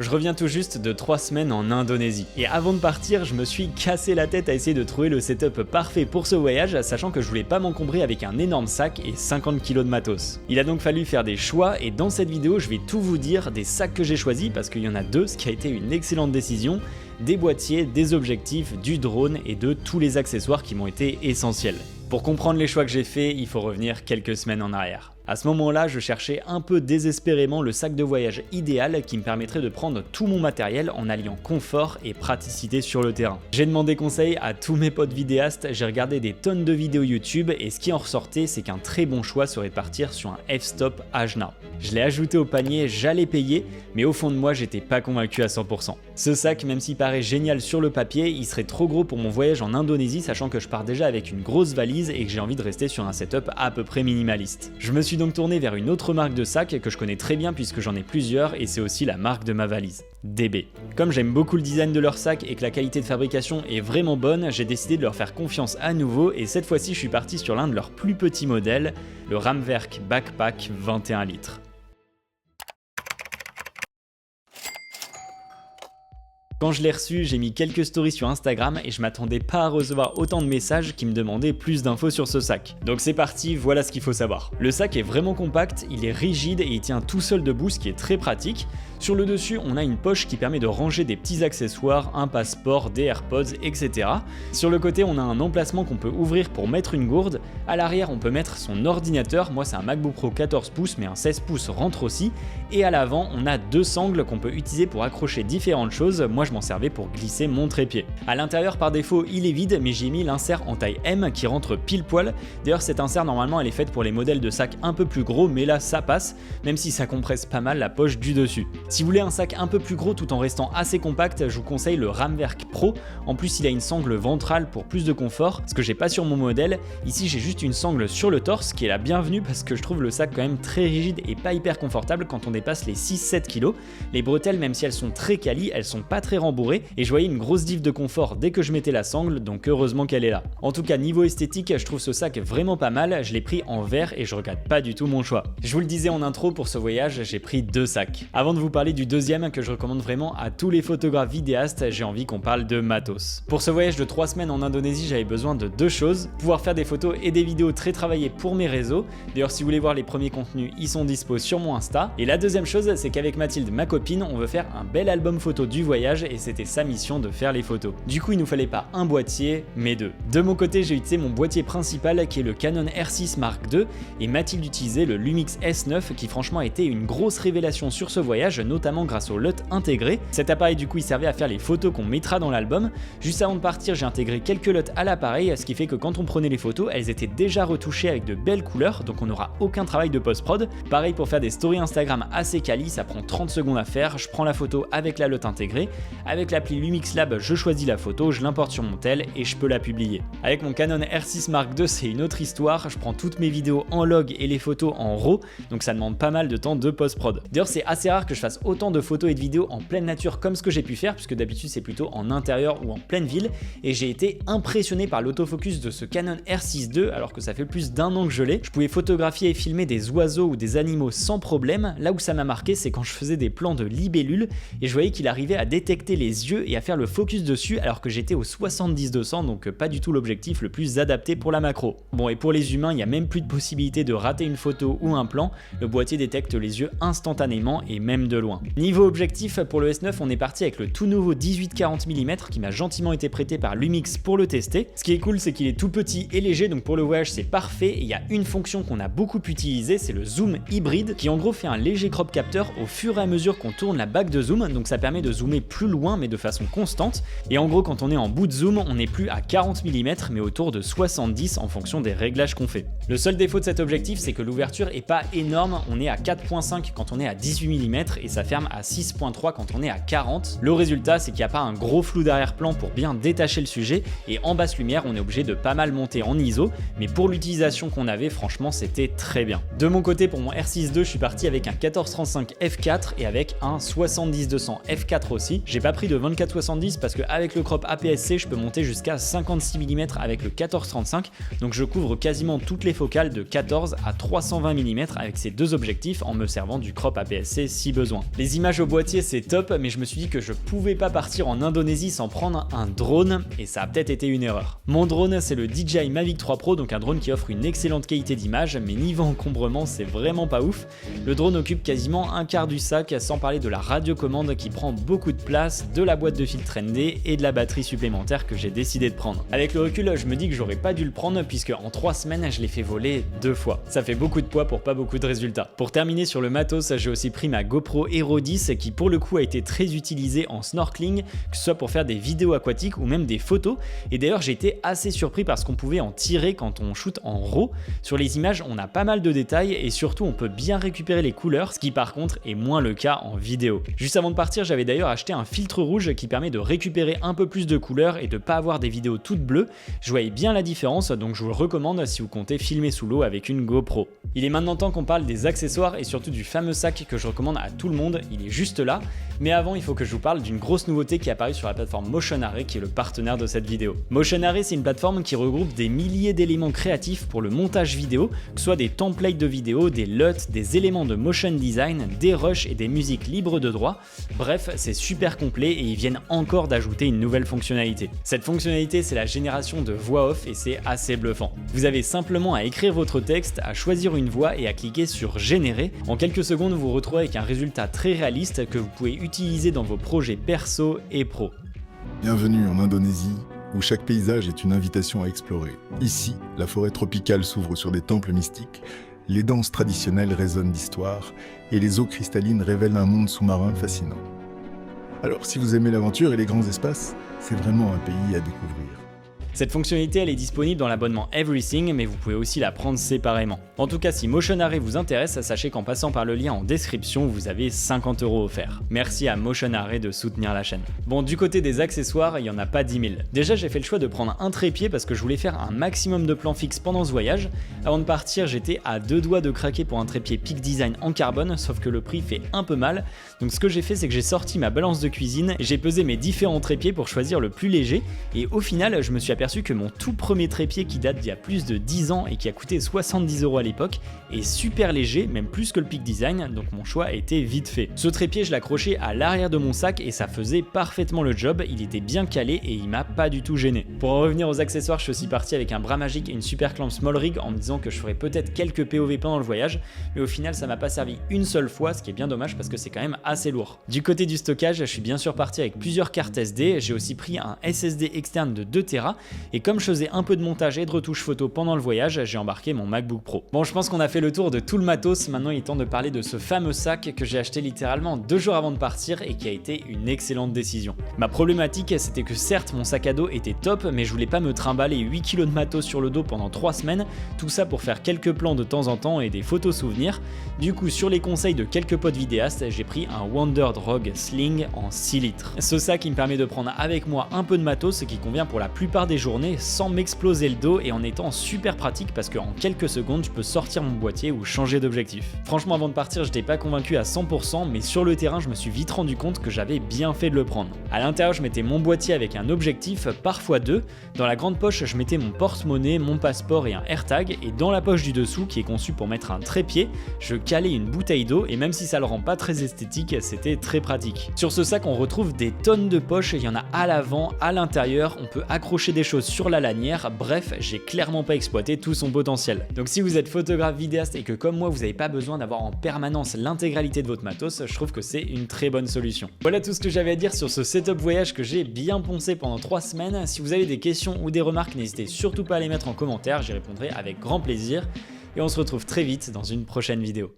Je reviens tout juste de 3 semaines en Indonésie, et avant de partir, je me suis cassé la tête à essayer de trouver le setup parfait pour ce voyage, sachant que je voulais pas m'encombrer avec un énorme sac et 50 kg de matos. Il a donc fallu faire des choix, et dans cette vidéo, je vais tout vous dire des sacs que j'ai choisis, parce qu'il y en a deux, ce qui a été une excellente décision, des boîtiers, des objectifs, du drone et de tous les accessoires qui m'ont été essentiels. Pour comprendre les choix que j'ai faits, il faut revenir quelques semaines en arrière. À ce moment-là, je cherchais un peu désespérément le sac de voyage idéal qui me permettrait de prendre tout mon matériel en alliant confort et praticité sur le terrain. J'ai demandé conseil à tous mes potes vidéastes, j'ai regardé des tonnes de vidéos YouTube et ce qui en ressortait, c'est qu'un très bon choix serait de partir sur un f-stop Ajna. Je l'ai ajouté au panier, j'allais payer, mais au fond de moi, j'étais pas convaincu à 100%. Ce sac, même s'il paraît génial sur le papier, il serait trop gros pour mon voyage en Indonésie, sachant que je pars déjà avec une grosse valise et que j'ai envie de rester sur un setup à peu près minimaliste. Je me suis donc tourné vers une autre marque de sac que je connais très bien puisque j'en ai plusieurs et c'est aussi la marque de ma valise, DB. Comme j'aime beaucoup le design de leur sac et que la qualité de fabrication est vraiment bonne, j'ai décidé de leur faire confiance à nouveau et cette fois-ci je suis parti sur l'un de leurs plus petits modèles, le Ramwerk Backpack 21 litres. Quand je l'ai reçu, j'ai mis quelques stories sur Instagram et je m'attendais pas à recevoir autant de messages qui me demandaient plus d'infos sur ce sac. Donc c'est parti, voilà ce qu'il faut savoir. Le sac est vraiment compact, il est rigide et il tient tout seul debout, ce qui est très pratique. Sur le dessus, on a une poche qui permet de ranger des petits accessoires, un passeport, des AirPods, etc. Sur le côté, on a un emplacement qu'on peut ouvrir pour mettre une gourde. À l'arrière, on peut mettre son ordinateur. Moi, c'est un MacBook Pro 14 pouces, mais un 16 pouces rentre aussi. Et à l'avant, on a deux sangles qu'on peut utiliser pour accrocher différentes choses. Moi, je m'en servais pour glisser mon trépied. À l'intérieur, par défaut, il est vide, mais j'ai mis l'insert en taille M qui rentre pile poil. D'ailleurs, cet insert, normalement, elle est faite pour les modèles de sacs un peu plus gros, mais là, ça passe, même si ça compresse pas mal la poche du dessus. Si vous voulez un sac un peu plus gros tout en restant assez compact, je vous conseille le Ramwerk Pro. En plus, il a une sangle ventrale pour plus de confort, ce que j'ai pas sur mon modèle. Ici, j'ai juste une sangle sur le torse, qui est la bienvenue parce que je trouve le sac quand même très rigide et pas hyper confortable quand on dépasse les 6-7 kg. Les bretelles, même si elles sont très quali, elles sont pas très rembourrées et je voyais une grosse diff de confort dès que je mettais la sangle, donc heureusement qu'elle est là. En tout cas, niveau esthétique, je trouve ce sac vraiment pas mal. Je l'ai pris en vert et je regrette pas du tout mon choix. Je vous le disais en intro, pour ce voyage, j'ai pris deux sacs. Avant de vous parler du deuxième que je recommande vraiment à tous les photographes vidéastes, j'ai envie qu'on parle de matos. Pour ce voyage de 3 semaines en Indonésie, j'avais besoin de deux choses: pouvoir faire des photos et des vidéos très travaillées pour mes réseaux. D'ailleurs, si vous voulez voir les premiers contenus, ils sont dispo sur mon Insta. Et la deuxième chose, c'est qu'avec Mathilde, ma copine, on veut faire un bel album photo du voyage et c'était sa mission de faire les photos. Du coup, il nous fallait pas un boîtier, mais deux. De mon côté, j'ai utilisé mon boîtier principal qui est le Canon R6 Mark II et Mathilde utilisait le Lumix S9 qui franchement a été une grosse révélation sur ce voyage, notamment grâce au LUT intégré. Cet appareil du coup il servait à faire les photos qu'on mettra dans l'album. Juste avant de partir, j'ai intégré quelques LUT à l'appareil, ce qui fait que quand on prenait les photos, elles étaient déjà retouchées avec de belles couleurs, donc on n'aura aucun travail de post-prod. Pareil pour faire des stories Instagram assez quali, ça prend 30 secondes à faire, je prends la photo avec la LUT intégrée. Avec l'appli Lumix Lab, je choisis la photo, je l'importe sur mon tel et je peux la publier. Avec mon Canon R6 Mark II, c'est une autre histoire, je prends toutes mes vidéos en log et les photos en RAW, donc ça demande pas mal de temps de post-prod. D'ailleurs, c'est assez rare que je fasse autant de photos et de vidéos en pleine nature comme ce que j'ai pu faire, puisque d'habitude c'est plutôt en intérieur ou en pleine ville, et j'ai été impressionné par l'autofocus de ce Canon R6 II alors que ça fait plus d'1 an que je l'ai. Je pouvais photographier et filmer des oiseaux ou des animaux sans problème. Là où ça m'a marqué, c'est quand je faisais des plans de libellules et je voyais qu'il arrivait à détecter les yeux et à faire le focus dessus alors que j'étais au 70-200, donc pas du tout l'objectif le plus adapté pour la macro. Bon, et pour les humains, il n'y a même plus de possibilité de rater une photo ou un plan, le boîtier détecte les yeux instantanément et même de loin. Niveau objectif, pour le S9, on est parti avec le tout nouveau 18-40 mm qui m'a gentiment été prêté par Lumix pour le tester. Ce qui est cool, c'est qu'il est tout petit et léger, donc pour le voyage c'est parfait. Et il y a une fonction qu'on a beaucoup utilisée, c'est le zoom hybride qui en gros fait un léger crop capteur au fur et à mesure qu'on tourne la bague de zoom, donc ça permet de zoomer plus loin mais de façon constante. Et en gros, quand on est en bout de zoom, on n'est plus à 40 mm mais autour de 70 en fonction des réglages qu'on fait. Le seul défaut de cet objectif, c'est que l'ouverture est pas énorme, on est à 4.5 quand on est à 18 mm et ça ferme à 6.3 quand on est à 40. Le résultat, c'est qu'il n'y a pas un gros flou d'arrière-plan pour bien détacher le sujet et en basse lumière, on est obligé de pas mal monter en ISO, mais pour l'utilisation qu'on avait, franchement, c'était très bien. De mon côté, pour mon R6 II, je suis parti avec un 1435 f4 et avec un 70-200 f4 aussi. J'ai pas pris de 24-70 parce qu'avec le crop APS-C, je peux monter jusqu'à 56 mm avec le 1435, donc je couvre quasiment toutes les focales de 14 à 320 mm avec ces deux objectifs en me servant du crop APS-C si besoin. Les images au boîtier c'est top, mais je me suis dit que je pouvais pas partir en Indonésie sans prendre un drone, et ça a peut-être été une erreur. Mon drone c'est le DJI Mavic 3 Pro, donc un drone qui offre une excellente qualité d'image, mais niveau encombrement c'est vraiment pas ouf. Le drone occupe quasiment un quart du sac, sans parler de la radiocommande qui prend beaucoup de place, de la boîte de filtre ND et de la batterie supplémentaire que j'ai décidé de prendre. Avec le recul, je me dis que j'aurais pas dû le prendre puisque en 3 semaines je l'ai fait voler 2 fois. Ça fait beaucoup de poids pour pas beaucoup de résultats. Pour terminer sur le matos, j'ai aussi pris ma GoPro Hero 10 qui pour le coup a été très utilisée en snorkeling, que ce soit pour faire des vidéos aquatiques ou même des photos. Et d'ailleurs j'ai été assez surpris parce qu'on pouvait en tirer quand on shoot en RAW. Sur les images on a pas mal de détails et surtout on peut bien récupérer les couleurs, ce qui par contre est moins le cas en vidéo. Juste avant de partir, j'avais d'ailleurs acheté un filtre rouge qui permet de récupérer un peu plus de couleurs et de pas avoir des vidéos toutes bleues. Je voyais bien la différence, donc je vous le recommande si vous comptez filmer sous l'eau avec une GoPro. Il est maintenant temps qu'on parle des accessoires et surtout du fameux sac que je recommande à tout le monde, il est juste là. Mais avant, il faut que je vous parle d'une grosse nouveauté qui est apparue sur la plateforme Motion Array, qui est le partenaire de cette vidéo. Motion Array, c'est une plateforme qui regroupe des milliers d'éléments créatifs pour le montage vidéo, que ce soit des templates de vidéos, des LUT, des éléments de motion design, des rushs et des musiques libres de droit. Bref, c'est super complet et ils viennent encore d'ajouter une nouvelle fonctionnalité. Cette fonctionnalité, c'est la génération de voix off et c'est assez bluffant. Vous avez simplement à écrire votre texte, à choisir une voix et à cliquer sur générer. En quelques secondes, vous vous retrouvez avec un résultat très réaliste que vous pouvez utiliser dans vos projets perso et pro. Bienvenue en Indonésie, où chaque paysage est une invitation à explorer. Ici, la forêt tropicale s'ouvre sur des temples mystiques, les danses traditionnelles résonnent d'histoire, et les eaux cristallines révèlent un monde sous-marin fascinant. Alors si vous aimez l'aventure et les grands espaces, c'est vraiment un pays à découvrir. Cette fonctionnalité elle est disponible dans l'abonnement Everything, mais vous pouvez aussi la prendre séparément. En tout cas, si Motion Array vous intéresse, sachez qu'en passant par le lien en description, vous avez 50 € offerts. Merci à Motion Array de soutenir la chaîne. Bon, du côté des accessoires, il n'y en a pas 10 000. Déjà, j'ai fait le choix de prendre un trépied parce que je voulais faire un maximum de plans fixes pendant ce voyage. Avant de partir, j'étais à 2 doigts de craquer pour un trépied Peak Design en carbone, sauf que le prix fait un peu mal. Donc ce que j'ai fait, c'est que j'ai sorti ma balance de cuisine et j'ai pesé mes différents trépieds pour choisir le plus léger. Et au final, je me suis aperçu que mon tout premier trépied qui date d'il y a plus de 10 ans et qui a coûté 70 € à l'époque est super léger, même plus que le Peak Design, donc mon choix a été vite fait. Ce trépied, je l'accrochais à l'arrière de mon sac et ça faisait parfaitement le job, il était bien calé et il m'a pas du tout gêné. Pour en revenir aux accessoires, je suis aussi parti avec un bras magique et une super clamp small rig en me disant que je ferais peut-être quelques POV pendant le voyage, mais au final ça m'a pas servi une seule fois, ce qui est bien dommage parce que c'est quand même assez lourd. Du côté du stockage, je suis bien sûr parti avec plusieurs cartes SD, j'ai aussi pris un SSD externe de 2 Tera et comme je faisais un peu de montage et de retouche photo pendant le voyage, j'ai embarqué mon MacBook Pro. Bon, je pense qu'on a fait le tour de tout le matos, maintenant il est temps de parler de ce fameux sac que j'ai acheté littéralement 2 jours avant de partir et qui a été une excellente décision. Ma problématique, c'était que certes mon sac à dos était top, mais je voulais pas me trimballer 8 kg de matos sur le dos pendant 3 semaines, tout ça pour faire quelques plans de temps en temps et des photos souvenirs. Du coup, sur les conseils de quelques potes vidéastes, j'ai pris un Wonderdrog Sling en 6 litres. Ce sac il me permet de prendre avec moi un peu de matos, ce qui convient pour la plupart des journées sans m'exploser le dos et en étant super pratique parce qu'en quelques secondes je peux sortir mon boîtier ou changer d'objectif. Franchement, avant de partir, j'étais pas convaincu à 100%, mais sur le terrain je me suis vite rendu compte que j'avais bien fait de le prendre. À l'intérieur, je mettais mon boîtier avec un objectif, parfois 2. Dans la grande poche, je mettais mon porte-monnaie, mon passeport et un AirTag, et dans la poche du dessous, qui est conçue pour mettre un trépied, je calais une bouteille d'eau, et même si ça le rend pas très esthétique, c'était très pratique. Sur ce sac, on retrouve des tonnes de poches, il y en a à l'avant, à l'intérieur, on peut accrocher des choses sur la lanière, bref, j'ai clairement pas exploité tout son potentiel. Donc si vous êtes photographe, vidéaste et que comme moi vous n'avez pas besoin d'avoir en permanence l'intégralité de votre matos, je trouve que c'est une très bonne solution. Voilà tout ce que j'avais à dire sur ce setup voyage que j'ai bien poncé pendant 3 semaines. Si vous avez des questions ou des remarques, n'hésitez surtout pas à les mettre en commentaire, j'y répondrai avec grand plaisir. Et on se retrouve très vite dans une prochaine vidéo.